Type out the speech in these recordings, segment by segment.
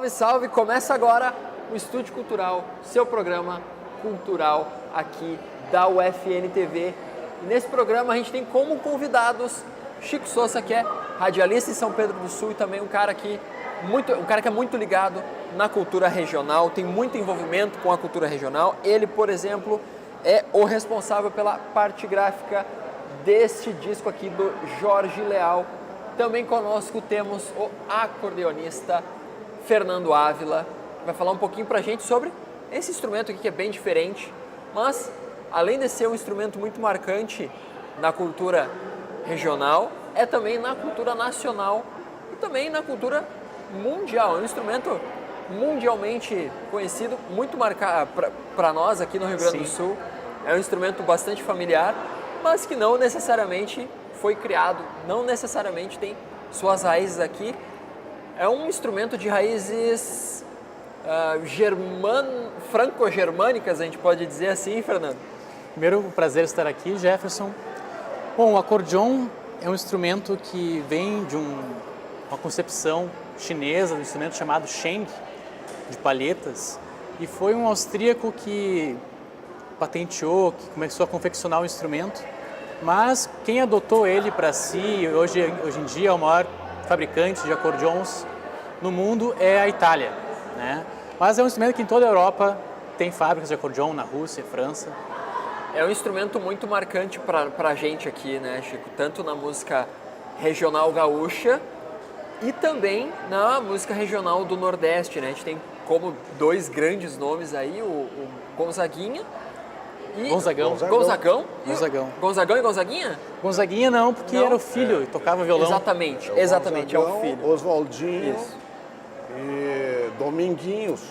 Salve, salve! Começa agora o Estúdio Cultural, seu programa cultural aqui da UFN TV. E nesse programa a gente tem como convidados Chico Souza, que é radialista em São Pedro do Sul e também um cara que é muito ligado na cultura regional, tem muito envolvimento com a cultura regional. Ele, por exemplo, é o responsável pela parte gráfica deste disco aqui do Jorge Leal. Também conosco temos o acordeonista Fernando Ávila, que vai falar um pouquinho pra gente sobre esse instrumento aqui que é bem diferente, mas além de ser um instrumento muito marcante na cultura regional, é também na cultura nacional e também na cultura mundial. É um instrumento mundialmente conhecido, muito marcado para nós aqui no Rio Grande do Sul. É um instrumento bastante familiar, mas que não necessariamente foi criado, não necessariamente tem suas raízes aqui. É um instrumento de raízes franco-germânicas, a gente pode dizer assim, Fernando? Primeiro, um prazer estar aqui, Jefferson. Bom, o acordeon é um instrumento que vem de uma concepção chinesa, um instrumento chamado sheng, de palhetas, e foi um austríaco que patenteou, que começou a confeccionar o instrumento, mas quem adotou ele para si, hoje em dia é o maior fabricante de acordeons no mundo, é a Itália, né? Mas é um instrumento que em toda a Europa tem fábricas de acordeon, na Rússia, França. É um instrumento muito marcante para a gente aqui, né, Chico? Tanto na música regional gaúcha e também na música regional do Nordeste, né? A gente tem como dois grandes nomes aí, o Gonzaguinha e... Gonzagão. Gonzagão e Gonzaguinha? Gonzaguinha não, porque era o filho e tocava violão. Exatamente, Gonzagão, é o filho. Oswaldinho. Isso. E Dominguinhos,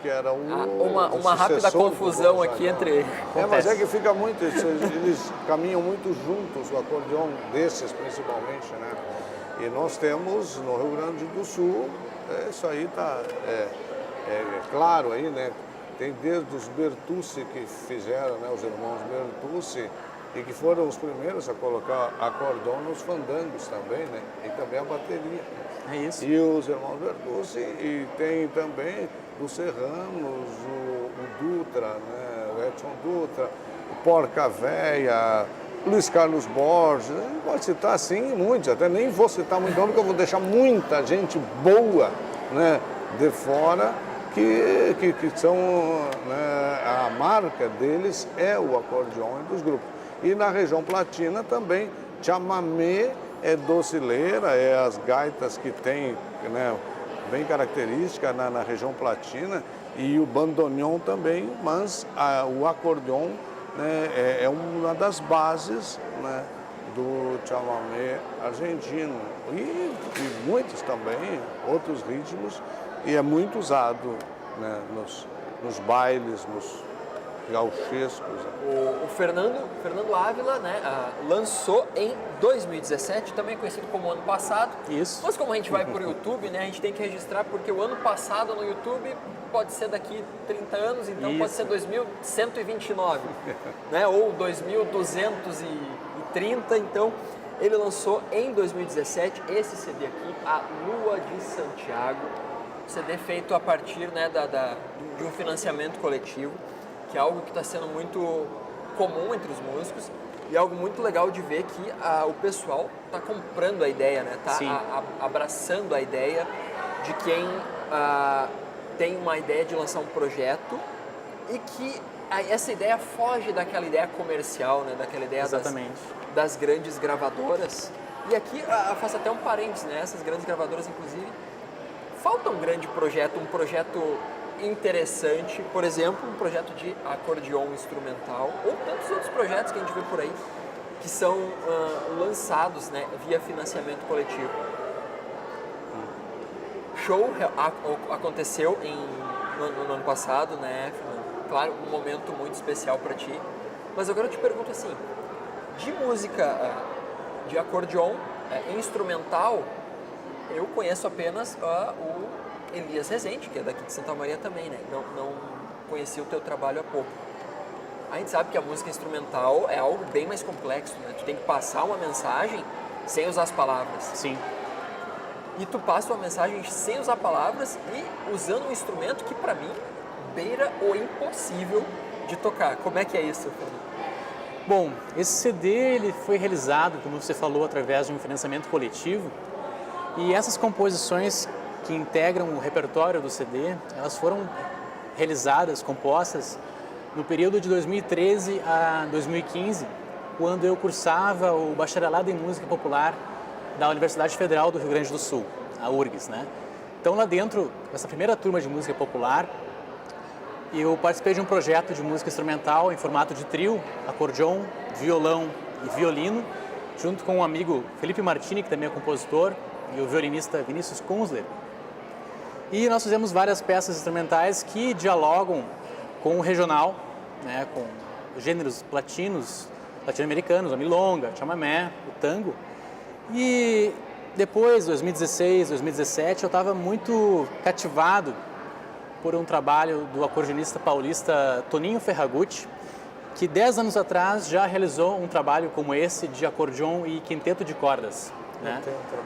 que era uma rápida confusão aqui entre... Mas é que fica muito, eles caminham muito juntos, o acordeon desses principalmente, né? E nós temos no Rio Grande do Sul, isso aí tá claro aí, né? Tem desde os Bertucci que fizeram, né? Os irmãos Bertucci, e que foram os primeiros a colocar acordeon nos fandangos também, né? E também a bateria. É isso. E os irmãos Bertucci, e tem também os Serranos, o Dutra, né? O Edson Dutra, o Porca Véia, Luiz Carlos Borges, pode citar assim muitos, até nem vou citar muito nome, porque eu vou deixar muita gente boa, né, de fora, que são, né, a marca deles é o acordeon dos grupos. E na região platina também, chamamé é docileira, é as gaitas que tem, né, bem característica na região platina, e o bandoneon também, mas o acordeon, né, é uma das bases, né, do chamamé argentino. E muitos também, outros ritmos, e é muito usado, né, nos bailes, nos gauchescos. O Fernando Ávila, né, lançou em 2017, também conhecido como ano passado. Isso. Mas como a gente vai para o YouTube, né, a gente tem que registrar, porque o ano passado no YouTube pode ser daqui 30 anos, então Isso. pode ser 2129, né, ou 2230, então ele lançou em 2017 esse CD aqui, A Lua de Santiago, CD feito a partir, né, de um financiamento coletivo, que é algo que está sendo muito comum entre os músicos e algo muito legal de ver que o pessoal está comprando a ideia, né? Está abraçando a ideia de quem tem uma ideia de lançar um projeto e que essa ideia foge daquela ideia comercial, né? Daquela ideia das grandes gravadoras. E aqui faço até um parênteses, né? Essas grandes gravadoras, inclusive, falta um grande projeto, um projeto interessante, por exemplo, um projeto de acordeon instrumental ou tantos outros projetos que a gente vê por aí que são lançados, né, via financiamento coletivo. Show aconteceu no ano passado, né? Claro, um momento muito especial para ti. Mas agora eu te pergunto assim, de música de acordeon instrumental, eu conheço apenas o Elias Rezende, que é daqui de Santa Maria também, né? Não conheci o teu trabalho há pouco. A gente sabe que a música instrumental é algo bem mais complexo, né? Tu tem que passar uma mensagem sem usar as palavras. Sim. e tu passa uma mensagem sem usar palavras e usando um instrumento que para mim beira o impossível de tocar. Como é que é isso, Fernando? Bom, esse CD ele foi realizado, como você falou, através de um financiamento coletivo, e essas composições que integram o repertório do CD, elas foram realizadas, compostas no período de 2013 a 2015, quando eu cursava o bacharelado em música popular da Universidade Federal do Rio Grande do Sul, a URGS, né? Então lá dentro, essa primeira turma de música popular, eu participei de um projeto de música instrumental em formato de trio, acordeon, violão e violino, junto com um amigo Felipe Martini, que também é compositor, e o violinista Vinícius Kunzler. E nós fizemos várias peças instrumentais que dialogam com o regional, né, com gêneros latino-americanos, a milonga, o chamamé, o tango. E depois, 2016, 2017, eu estava muito cativado por um trabalho do acordeonista paulista Toninho Ferragutti, que 10 anos atrás já realizou um trabalho como esse de acordeon e quinteto de cordas, né?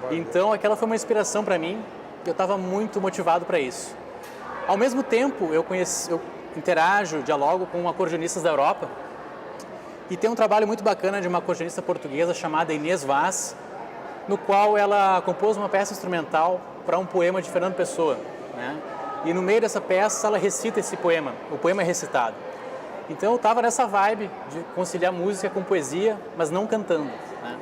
Então aquela foi uma inspiração para mim, eu estava muito motivado para isso. Ao mesmo tempo, eu interajo, dialogo com acordeonistas da Europa, e tem um trabalho muito bacana de uma acordeonista portuguesa chamada Inês Vaz, no qual ela compôs uma peça instrumental para um poema de Fernando Pessoa, né? E no meio dessa peça ela recita esse poema, o poema é recitado. Então eu estava nessa vibe de conciliar música com poesia, mas não cantando, né?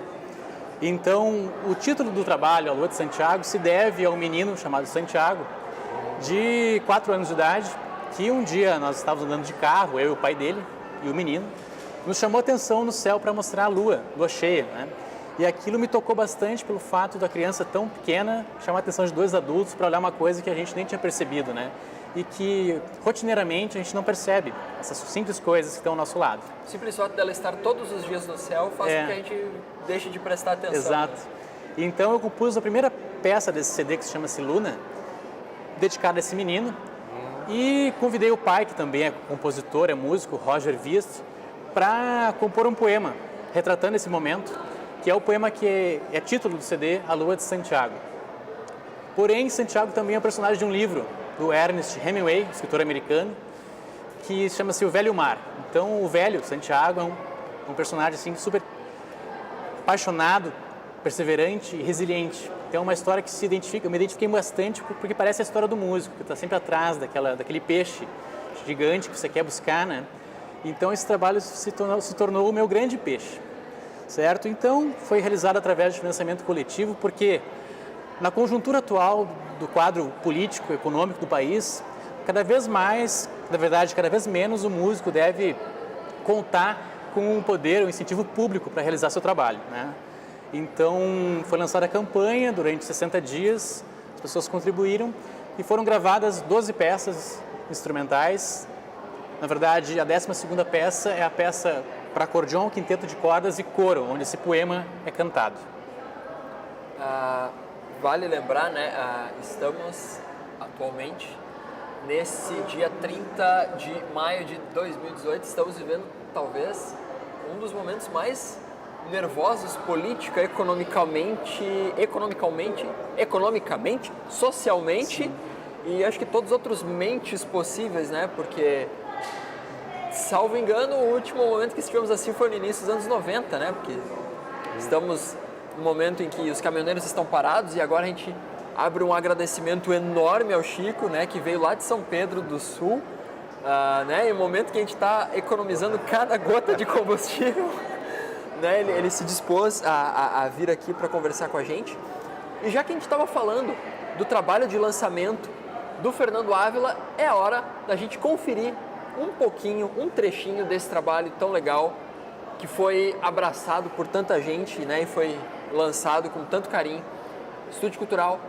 Então o título do trabalho, A Lua de Santiago, se deve a um menino chamado Santiago, de 4 anos de idade, que um dia nós estávamos andando de carro, eu e o pai dele e o menino, nos chamou a atenção no céu para mostrar a lua cheia, né? E aquilo me tocou bastante pelo fato da criança tão pequena chamar a atenção de 2 adultos para olhar uma coisa que a gente nem tinha percebido, né? E que rotineiramente a gente não percebe essas simples coisas que estão ao nosso lado. O simples fato dela estar todos os dias no céu faz com que a gente deixe de prestar atenção. Exato. Então eu compus a primeira peça desse CD, que se chama-se Luna, dedicada a esse menino, e convidei o pai, que também é compositor, é músico, Roger Wist, para compor um poema retratando esse momento, que é o poema que é título do CD, A Lua de Santiago. Porém, Santiago também é um personagem de um livro do Ernest Hemingway, escritor americano, que chama-se O Velho Mar. Então, o velho Santiago é um personagem assim, super apaixonado, perseverante e resiliente. Então, é uma história que eu me identifiquei bastante porque parece a história do músico, que está sempre atrás daquele peixe gigante que você quer buscar, né? Então, esse trabalho se tornou o meu grande peixe. Certo? Então, foi realizado através de financiamento coletivo, porque na conjuntura atual do quadro político, econômico do país, cada vez mais, na verdade, cada vez menos o músico deve contar com um poder, um incentivo público para realizar seu trabalho, né? Então, foi lançada a campanha durante 60 dias, as pessoas contribuíram e foram gravadas 12 peças instrumentais. Na verdade, a 12ª peça é a peça para acordeon, quinteto de cordas e coro, onde esse poema é cantado. Vale lembrar, né, estamos atualmente nesse dia 30 de maio de 2018, estamos vivendo talvez um dos momentos mais nervosos política, economicamente, socialmente. Sim. E acho que todos os outros mentes possíveis, né, porque salvo engano, o último momento que estivemos assim foi no início dos anos 90, né? Porque estamos no momento em que os caminhoneiros estão parados e agora a gente abre um agradecimento enorme ao Chico, né? Que veio lá de São Pedro do Sul, né? E o momento que a gente está economizando cada gota de combustível, né? Ele se dispôs a vir aqui para conversar com a gente. E já que a gente estava falando do trabalho de lançamento do Fernando Ávila, é a hora da gente conferir um trechinho desse trabalho tão legal que foi abraçado por tanta gente, né, e foi lançado com tanto carinho. Estúdio Cultural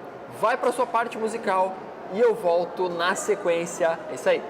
vai para a sua parte musical e eu volto na sequência. É isso aí.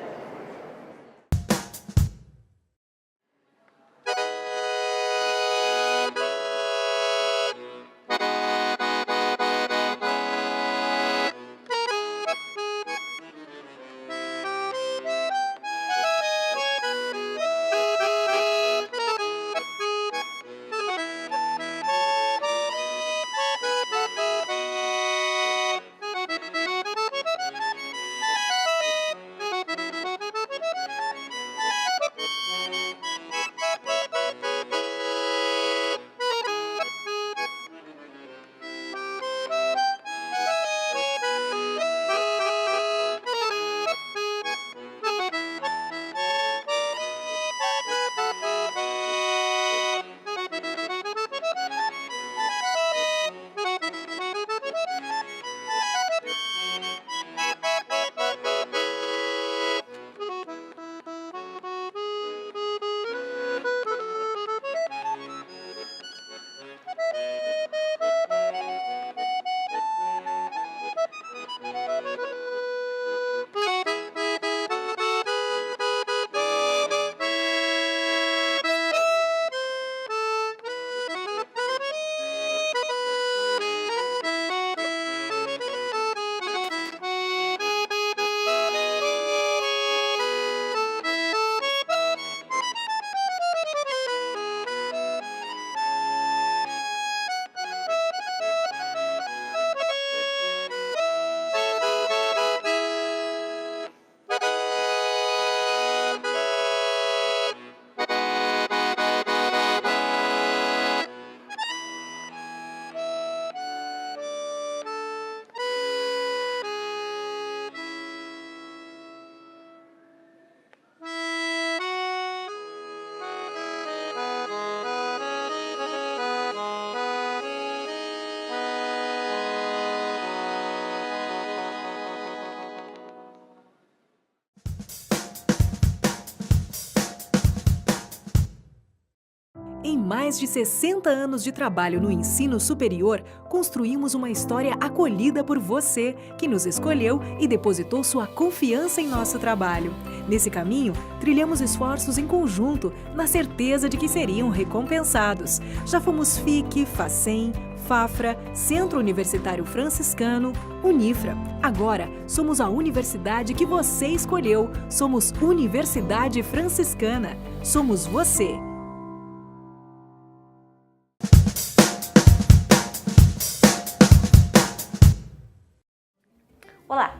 mais de 60 anos de trabalho no ensino superior, construímos uma história acolhida por você, que nos escolheu e depositou sua confiança em nosso trabalho. Nesse caminho, trilhamos esforços em conjunto, na certeza de que seriam recompensados. Já fomos FIC, FACEM, FAFRA, Centro Universitário Franciscano, Unifra. Agora, somos a universidade que você escolheu. Somos Universidade Franciscana. Somos você. Olá,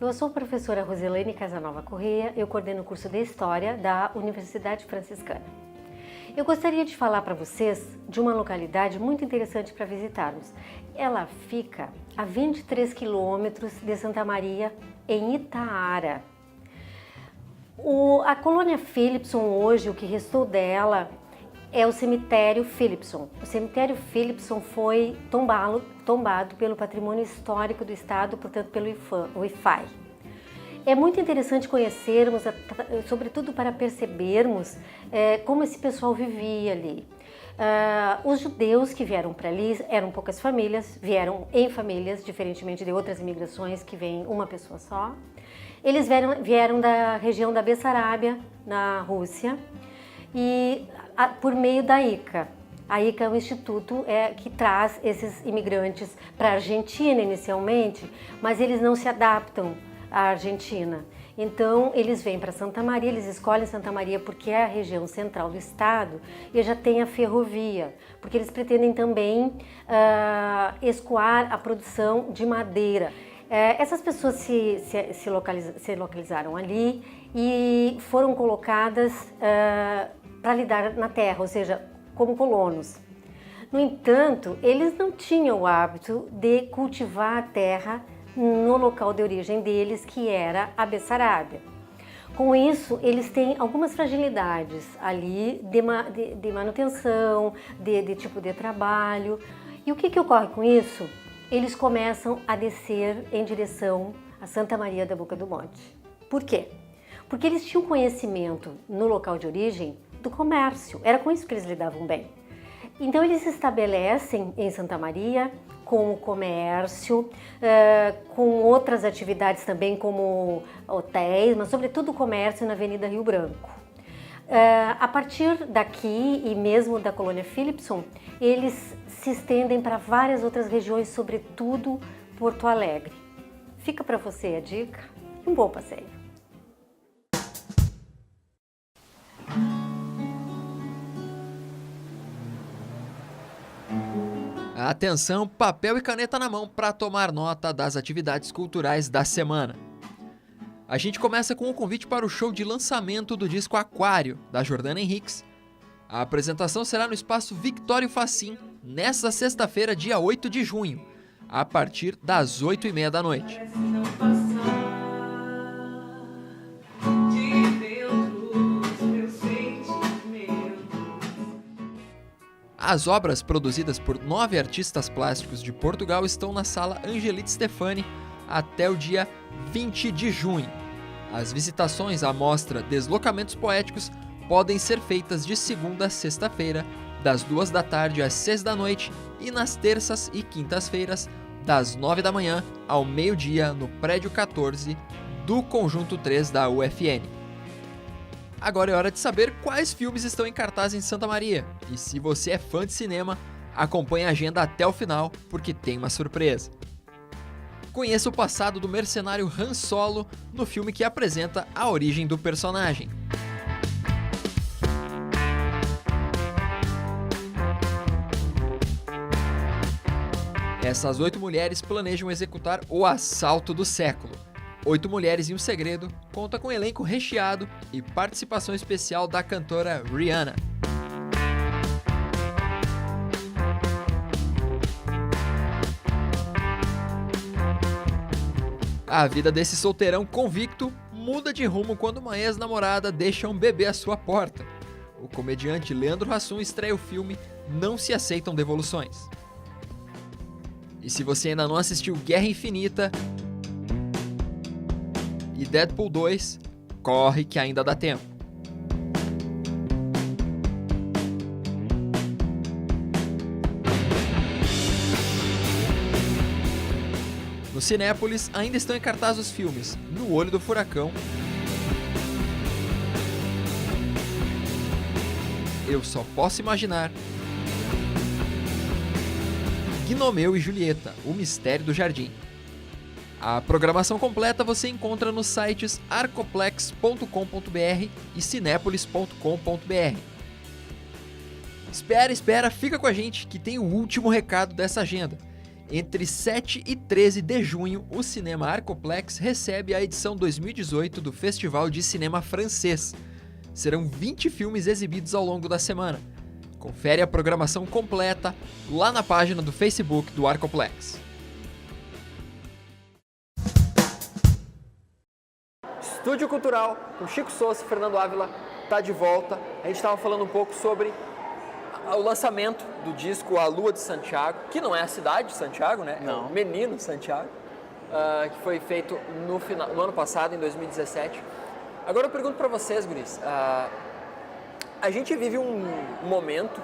eu sou a professora Roselane Casanova Correia, eu coordeno o curso de História da Universidade Franciscana. Eu gostaria de falar para vocês de uma localidade muito interessante para visitarmos. Ela fica a 23 quilômetros de Santa Maria, em Itaara. A colônia Philipson hoje, o que restou dela, é o cemitério Philipson. O cemitério Philipson foi tombado pelo Patrimônio Histórico do Estado, portanto pelo IFAI. É muito interessante conhecermos, sobretudo para percebermos como esse pessoal vivia ali. Os judeus que vieram para ali eram poucas famílias, vieram em famílias, diferentemente de outras imigrações que vem uma pessoa só. Eles vieram da região da Bessarábia, na Rússia, e por meio da ICA. A ICA é um instituto que traz esses imigrantes para a Argentina inicialmente, mas eles não se adaptam à Argentina. Então eles vêm para Santa Maria, eles escolhem Santa Maria porque é a região central do estado e já tem a ferrovia, porque eles pretendem também escoar a produção de madeira. Essas pessoas se localizaram ali e foram colocadas para lidar na terra, ou seja, como colonos. No entanto, eles não tinham o hábito de cultivar a terra no local de origem deles, que era a Bessarábia. Com isso, eles têm algumas fragilidades ali de manutenção, de tipo de trabalho. E o que ocorre com isso? Eles começam a descer em direção a Santa Maria da Boca do Monte. Por quê? Porque eles tinham conhecimento no local de origem do comércio, era com isso que eles lidavam bem. Então eles se estabelecem em Santa Maria com o comércio, com outras atividades também como hotéis, mas sobretudo o comércio na Avenida Rio Branco. A partir daqui e mesmo da colônia Philipson, eles se estendem para várias outras regiões, sobretudo Porto Alegre. Fica para você a dica e um bom passeio. Atenção, papel e caneta na mão para tomar nota das atividades culturais da semana. A gente começa com um convite para o show de lançamento do disco Aquário, da Jordana Henriques. A apresentação será no espaço Victório Facim, nesta sexta-feira, dia 8 de junho, a partir das 8h30 da noite. As obras produzidas por 9 artistas plásticos de Portugal estão na sala Angelite Stefani até o dia 20 de junho. As visitações à mostra Deslocamentos Poéticos podem ser feitas de segunda a sexta-feira, das 2 da tarde às 6 da noite e nas terças e quintas-feiras, das 9 da manhã ao meio-dia, no prédio 14 do Conjunto 3 da UFN. Agora é hora de saber quais filmes estão em cartaz em Santa Maria. E se você é fã de cinema, acompanhe a agenda até o final, porque tem uma surpresa. Conheça o passado do mercenário Han Solo no filme que apresenta a origem do personagem. Essas 8 mulheres planejam executar o assalto do século. 8 Mulheres e um Segredo conta com elenco recheado e participação especial da cantora Rihanna. A vida desse solteirão convicto muda de rumo quando uma ex-namorada deixa um bebê à sua porta. O comediante Leandro Hassum estreia o filme Não Se Aceitam Devoluções. E se você ainda não assistiu Guerra Infinita e Deadpool 2, corre que ainda dá tempo. Cinépolis ainda estão em cartaz os filmes No Olho do Furacão, Eu Só Posso Imaginar, Gnomeu e Julieta, O Mistério do Jardim. A programação completa você encontra nos sites arcoplex.com.br e cinepolis.com.br. Espera, fica com a gente que tem o último recado dessa agenda. Entre 7 e 13 de junho, o Cinema Arcoplex recebe a edição 2018 do Festival de Cinema Francês. Serão 20 filmes exibidos ao longo da semana. Confere a programação completa lá na página do Facebook do Arcoplex. Estúdio Cultural, com Chico Sousa e Fernando Ávila, está de volta. A gente estava falando um pouco sobre o lançamento do disco A Lua de Santiago, que não é a cidade de Santiago, né? Não. É o Menino Santiago, que foi feito no ano passado, em 2017. Agora eu pergunto para vocês, guris, a gente vive um momento,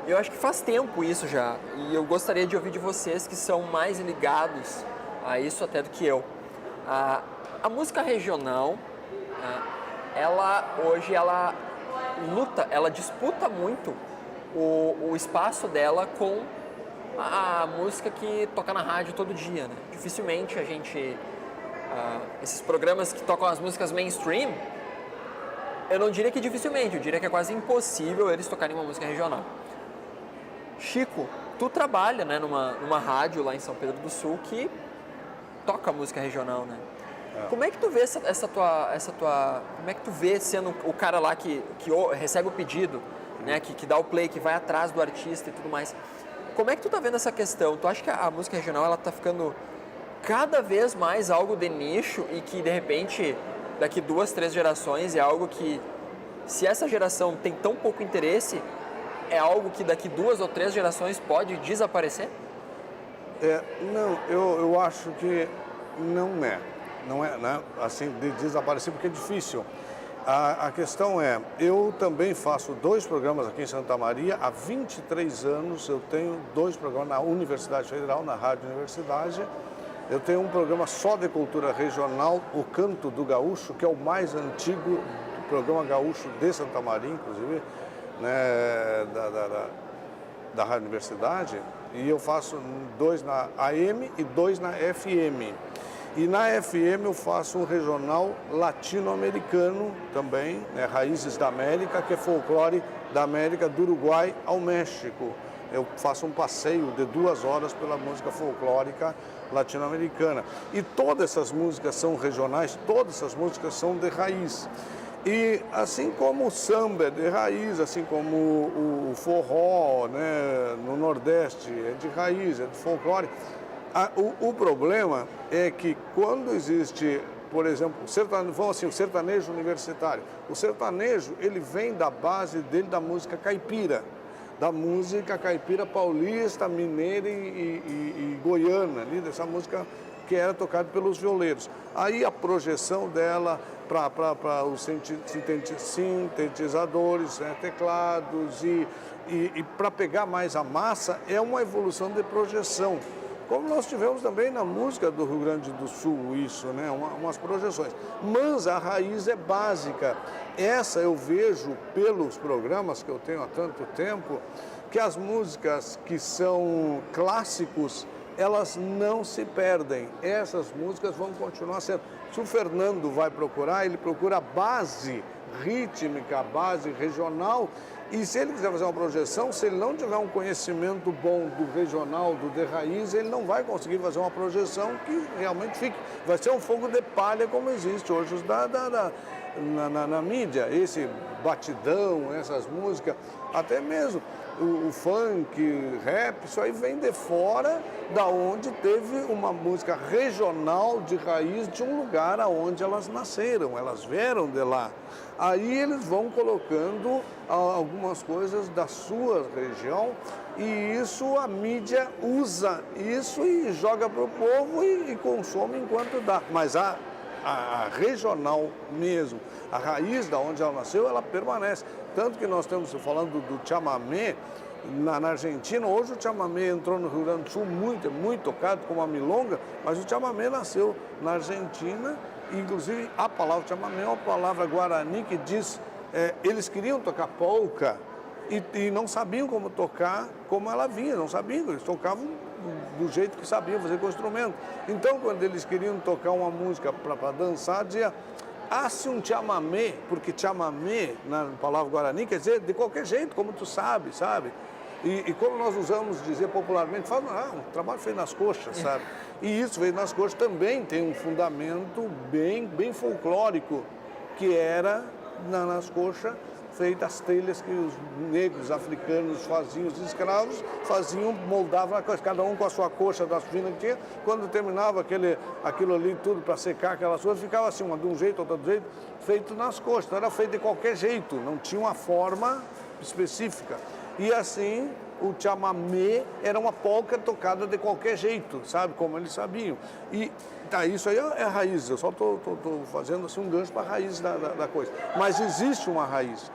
eu acho que faz tempo isso já, e eu gostaria de ouvir de vocês que são mais ligados a isso até do que eu. A música regional, ela luta, ela disputa muito o espaço dela com a música que toca na rádio todo dia, né? Dificilmente a gente... esses programas que tocam as músicas mainstream, eu não diria que dificilmente, eu diria que é quase impossível eles tocarem uma música regional. Chico, tu trabalha, né, numa rádio lá em São Pedro do Sul que toca música regional, né? Como é que tu vê essa tua... Como é que tu vê sendo o cara lá que recebe o pedido, né? Que dá o play, que vai atrás do artista e tudo mais. Como é que tu tá vendo essa questão? Tu acha que a música regional, ela tá ficando cada vez mais algo de nicho e que, de repente, daqui 2, 3 gerações é algo que, se essa geração tem tão pouco interesse, é algo que daqui 2 ou 3 gerações pode desaparecer? Não, eu acho que não é. Não é, né, assim, de desaparecer, porque é difícil. A questão é, eu também faço 2 programas aqui em Santa Maria. Há 23 anos eu tenho 2 programas na Universidade Federal, na Rádio Universidade. Eu tenho um programa só de cultura regional, O Canto do Gaúcho, que é o mais antigo programa gaúcho de Santa Maria, inclusive, né, da Rádio Universidade. E eu faço 2 na AM e 2 na FM. E na FM eu faço um regional latino-americano também, né, Raízes da América, que é folclore da América, do Uruguai ao México. Eu faço um passeio de 2 horas pela música folclórica latino-americana. E todas essas músicas são regionais, todas essas músicas são de raiz. E assim como o samba é de raiz, assim como o forró, né, no Nordeste é de raiz, é de folclore. O problema é que quando existe, por exemplo, o sertanejo universitário, o sertanejo ele vem da base dele da música caipira, paulista, mineira e goiana, ali, dessa música que era tocada pelos violeiros. Aí a projeção dela para os sintetizadores, né, teclados e para pegar mais a massa é uma evolução de projeção. Como nós tivemos também na música do Rio Grande do Sul, isso, né? Umas projeções. Mas a raiz é básica. Essa eu vejo pelos programas que eu tenho há tanto tempo, que as músicas que são clássicos, elas não se perdem. Essas músicas vão continuar sendo. Se o Fernando vai procurar, ele procura a base rítmica, a base regional. E se ele quiser fazer uma projeção, se ele não tiver um conhecimento bom do regional, do de raiz, ele não vai conseguir fazer uma projeção que realmente fique. Vai ser um fogo de palha como existe hoje na mídia. Esse batidão, essas músicas, até mesmo o funk, rap, isso aí vem de fora da onde teve uma música regional de raiz de um lugar aonde elas nasceram, elas vieram de lá. Aí eles vão colocando algumas coisas da sua região e isso a mídia usa isso e joga para o povo e consome enquanto dá. Mas a regional mesmo, a raiz da onde ela nasceu, ela permanece. Tanto que nós estamos falando do chamamé, na Argentina. Hoje o chamamé entrou no Rio Grande do Sul muito tocado como a milonga, mas o chamamé nasceu na Argentina. Inclusive, a palavra chamamé é uma palavra guarani que diz, eles queriam tocar polca e não sabiam como tocar, como ela vinha, não sabiam, eles tocavam do jeito que sabiam fazer com o instrumento. Então, quando eles queriam tocar uma música para dançar, dizia, há-se um chamamé, porque chamamé, na palavra guarani, quer dizer de qualquer jeito, como tu sabe? E como nós usamos dizer popularmente, fala, um trabalho feito nas coxas, sabe? E isso feito nas coxas também tem um fundamento bem folclórico, que era nas coxas feitas as trilhas que os negros africanos faziam, os escravos faziam, moldavam a coxa, cada um com a sua coxa das finas que tinha. Quando terminava aquilo ali tudo para secar aquelas coisas, ficava assim, uma de um jeito, outra do jeito, feito nas coxas. Não era feito de qualquer jeito, não tinha uma forma específica. E assim, o chamamé era uma polca tocada de qualquer jeito, sabe? Como eles sabiam. E isso aí é a raiz, eu só estou fazendo assim, um gancho para a raiz da coisa. Mas existe uma raiz.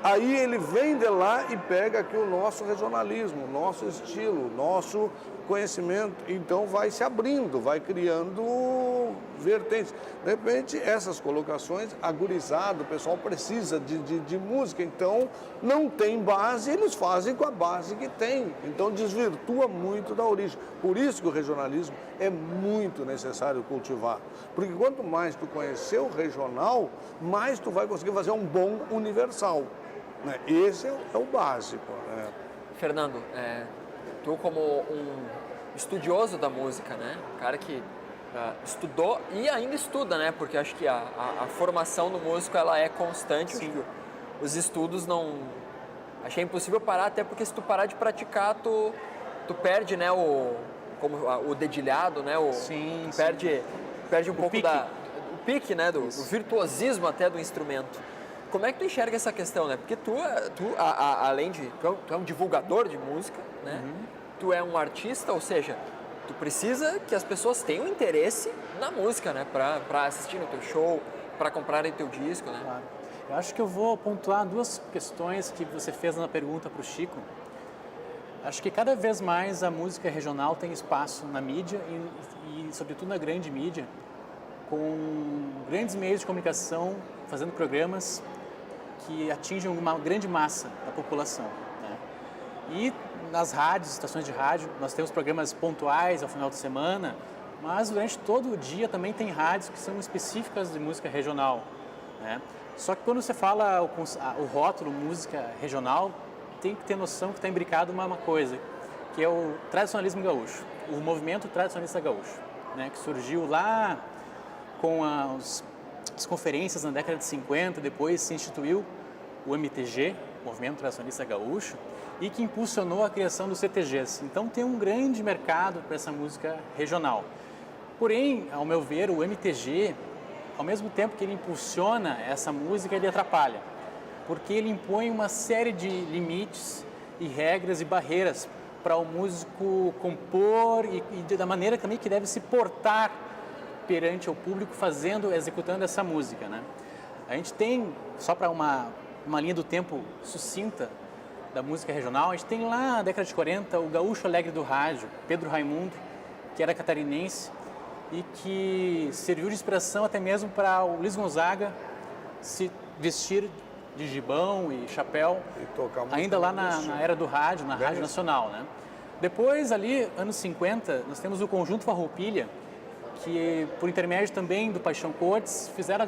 Aí ele vem de lá e pega aqui o nosso regionalismo, o nosso estilo, o nosso conhecimento. Então vai se abrindo, vai criando vertentes. De repente, essas colocações, agorizado, o pessoal precisa de música. Então, não tem base, eles fazem com a base que tem. Então, desvirtua muito da origem. Por isso que o regionalismo é muito necessário cultivar. Porque quanto mais tu conhecer o regional, mais tu vai conseguir fazer um bom universal. Esse é o básico. Né? Fernando, tu como um estudioso da música, né? Um cara que estudou e ainda estuda, né? Porque acho que a formação do músico ela é constante. Sim. Os estudos não... Achei impossível parar, até porque se tu parar de praticar, tu perde, né? O dedilhado, né? Sim, perde um pouco pique. O pique, né? Do virtuosismo até do instrumento. Como é que tu enxerga essa questão, né? Porque tu além de... Tu é um divulgador de música, né? Uhum. Tu é um artista, ou seja, tu precisa que as pessoas tenham interesse na música, né? Para assistir no teu show, para comprarem teu disco, né? Claro. Eu acho que eu vou pontuar duas questões que você fez na pergunta para o Chico. Acho que cada vez mais a música regional tem espaço na mídia e sobretudo na grande mídia, com grandes meios de comunicação, fazendo programas que atingem uma grande massa da população. Né? E nas rádios, estações de rádio, nós temos programas pontuais ao final de semana, mas durante todo o dia também tem rádios que são específicas de música regional. Né? Só que quando você fala o rótulo música regional, tem que ter noção que está imbricado uma coisa, que é o tradicionalismo gaúcho, o movimento tradicionalista gaúcho, né? Que surgiu lá com as conferências na década de 50, depois se instituiu o MTG, Movimento Tradicionalista Gaúcho, e que impulsionou a criação dos CTGs. Então tem um grande mercado para essa música regional. Porém, ao meu ver, o MTG, ao mesmo tempo que ele impulsiona essa música, ele atrapalha, porque ele impõe uma série de limites e regras e barreiras para o músico compor e da maneira também que deve se portar perante o público executando essa música, né? A gente tem, só para uma linha do tempo sucinta da música regional, a gente tem lá na década de 40 o gaúcho alegre do rádio, Pedro Raimundo, que era catarinense e que serviu de inspiração até mesmo para o Luiz Gonzaga se vestir de gibão e chapéu, ainda lá na era do rádio, na Rádio Nacional, né? Depois, ali, anos 50, nós temos o Conjunto Farroupilha, que, por intermédio também do Paixão Cortes, fizeram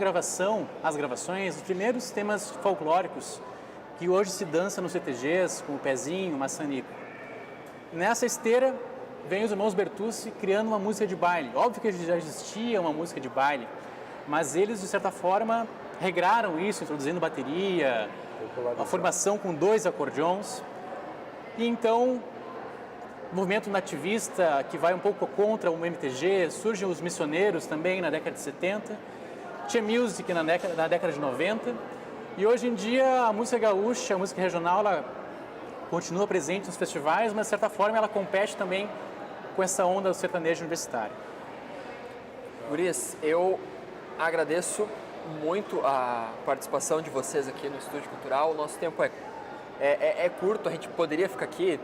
as gravações dos primeiros temas folclóricos que hoje se dança nos CTGs, com o Pezinho, o Maçanico. Nessa esteira, vem os irmãos Bertucci criando uma música de baile. Óbvio que já existia uma música de baile, mas eles, de certa forma, regraram isso, introduzindo bateria, a formação com 2 acordeons. E então, o movimento nativista, que vai um pouco contra o MTG, surgem os missioneiros também na década de 70, Tchê Music na década de 90, e hoje em dia a música gaúcha, a música regional, ela continua presente nos festivais, mas de certa forma ela compete também com essa onda do sertanejo universitário. Guris, eu agradeço muito a participação de vocês aqui no Estúdio Cultural. O nosso tempo é é curto, a gente poderia ficar aqui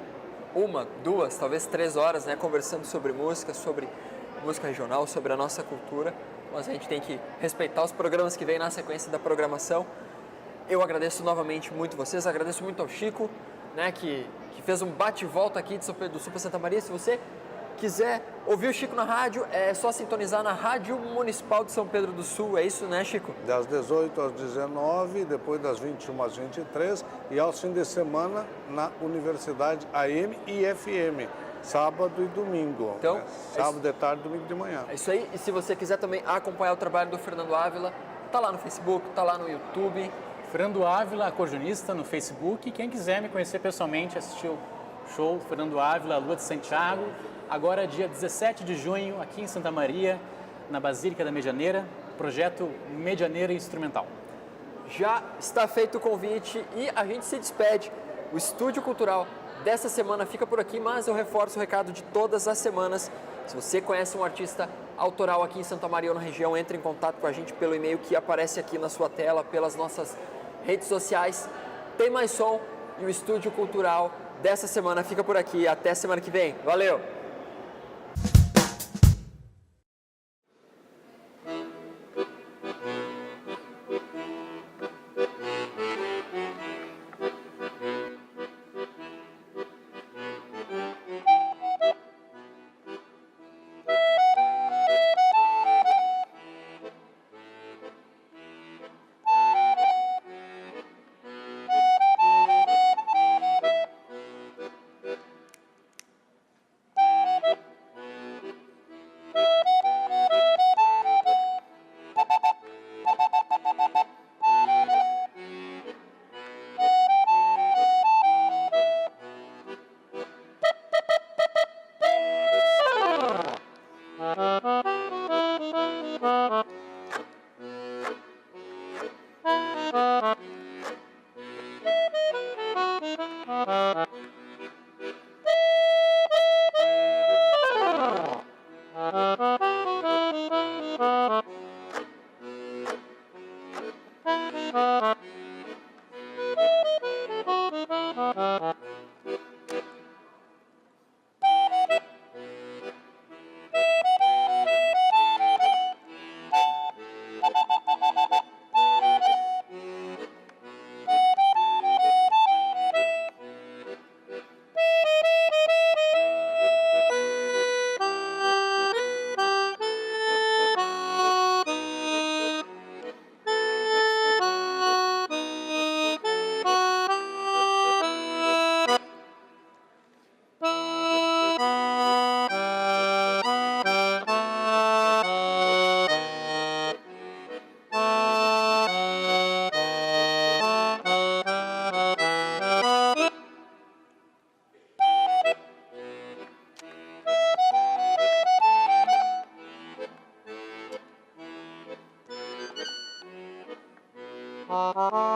1, 2, talvez 3 horas, né, conversando sobre música regional, sobre a nossa cultura, mas a gente tem que respeitar os programas que vêm na sequência da programação. Eu agradeço novamente muito vocês, agradeço muito ao Chico, né, que fez um bate-volta aqui do Super Santa Maria. Se você quiser ouvir o Chico na rádio, é só sintonizar na Rádio Municipal de São Pedro do Sul, é isso, né, Chico? Das 18 às 19, depois das 21 às 23 e aos fins de semana na Universidade AM e FM, sábado e domingo. Então, né? Sábado de tarde e domingo de manhã. É isso aí, e se você quiser também acompanhar o trabalho do Fernando Ávila, tá lá no Facebook, tá lá no YouTube. Fernando Ávila, acordeonista, no Facebook. Quem quiser me conhecer pessoalmente, assistir o show Fernando Ávila, Lua de Santiago, agora dia 17 de junho, aqui em Santa Maria, na Basílica da Medianeira, projeto Medianeira Instrumental. Já está feito o convite e a gente se despede. O Estúdio Cultural dessa semana fica por aqui, mas eu reforço o recado de todas as semanas. Se você conhece um artista autoral aqui em Santa Maria ou na região, entre em contato com a gente pelo e-mail que aparece aqui na sua tela, pelas nossas redes sociais. Tem mais som e o Estúdio Cultural dessa semana fica por aqui. Até semana que vem. Valeu! Música